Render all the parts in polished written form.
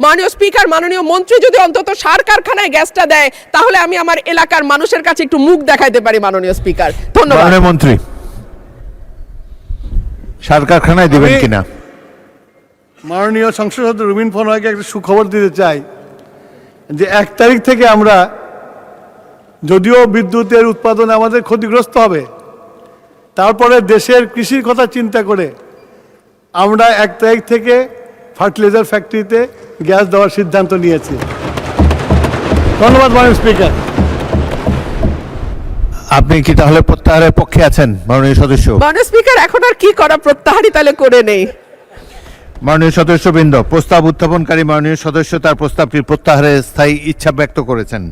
মাননীয় স্পিকার, মাননীয় মন্ত্রী যদি অন্তত সার কারখানায় গ্যাসটা দেয় তাহলে আমি আমার এলাকার মানুষের কাছে একটু মুখ দেখাইতে পারি। মাননীয় স্পিকার, ধন্যবাদ। মাননীয় মন্ত্রী, সার কারখানায় দিবেন কিনা? মাননীয় সংসদ সদস্য রুমিন ফারহানাকে একটা সুখবর দিতে চাই যে 1 তারিখ থেকে আমরা, যদিও বিদ্যুতের উৎপাদনে আমাদের ক্ষতিগ্রস্ত হবে, তারপরে দেশের কৃষির কথা চিন্তা করে আমরা 1 তারিখ থেকে ফার্টিলাইজার ফ্যাক্টরিতে গ্যাস দেওয়ার সিদ্ধান্ত নিয়েছি। ধন্যবাদ মাননীয় স্পিকার। আপনি কি তাহলে প্রত্যাহারের পক্ষে আছেন মাননীয় সদস্য? মাননীয় স্পিকার, এখন আর কি করা, প্রত্যাহারই তাহলে করে নেই। মাননীয় সদস্যবৃন্দ, প্রস্তাব উত্থাপনকারী মাননীয় সদস্য তার প্রস্তাবটি প্রত্যাহারের স্থায়ী ইচ্ছা ব্যক্ত করেছেন।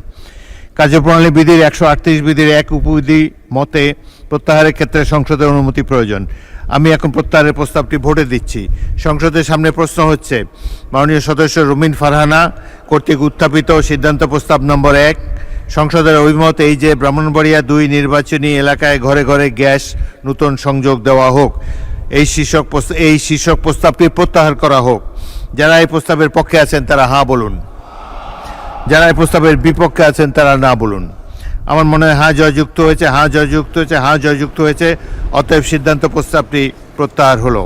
কার্যপ্রণালী বিধির 138 বিধির 1 উপবিধি মতে প্রত্যাহারের ক্ষেত্রে সংসদের অনুমতি প্রয়োজন। আমি এখন প্রত্যাহারের প্রস্তাবটি ভোটে দিচ্ছি। সংসদের সামনে প্রশ্ন হচ্ছে মাননীয় সদস্য রুমিন ফারহানা কর্তৃক উত্থাপিত সিদ্ধান্ত প্রস্তাব নম্বর 1। সংসদের অভিমত এই যে ব্রাহ্মণবাড়িয়া 2 নির্বাচনী এলাকায় ঘরে ঘরে গ্যাস নতুন সংযোগ দেওয়া হোক, এই শীর্ষক প্রস্তাবটি প্রত্যাহার করা হোক। যারা এই প্রস্তাবের পক্ষে আছেন তারা হাঁ বলুন, যারা এই প্রস্তাবের বিপক্ষে আছেন তারা না বলুন। আমার মনে হয় হাঁ জয়যুক্ত হয়েছে, হাঁ জয়যুক্ত হয়েছে, হাঁ জয়যুক্ত হয়েছে। অতএব সিদ্ধান্ত প্রস্তাবটি প্রত্যাহার হলো।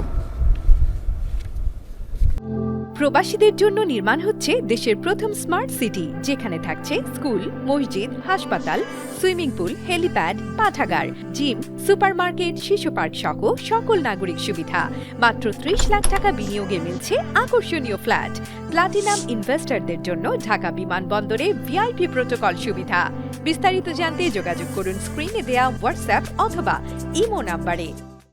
প্রবাসীদের জন্য নির্মাণ হচ্ছে দেশের প্রথম স্মার্ট সিটি, যেখানে থাকছে স্কুল, মসজিদ, হাসপাতাল, সুইমিং পুল, হেলিপ্যাড, পাঠাগার, জিম, সুপারমার্কেট, শিশু পার্ক সহ সকল নাগরিক সুবিধা। মাত্র 30 লাখ টাকা বিনিয়োগে মিলছে আকর্ষণীয় ফ্ল্যাট। প্লাটিনাম ইনভেস্টরদের জন্য ঢাকা বিমানবন্দরে ভিআইপি প্রোটোকল সুবিধা। বিস্তারিত জানতে যোগাযোগ করুন স্ক্রিনে দেয়া হোয়াটসঅ্যাপ অথবা ইমো নাম্বারে।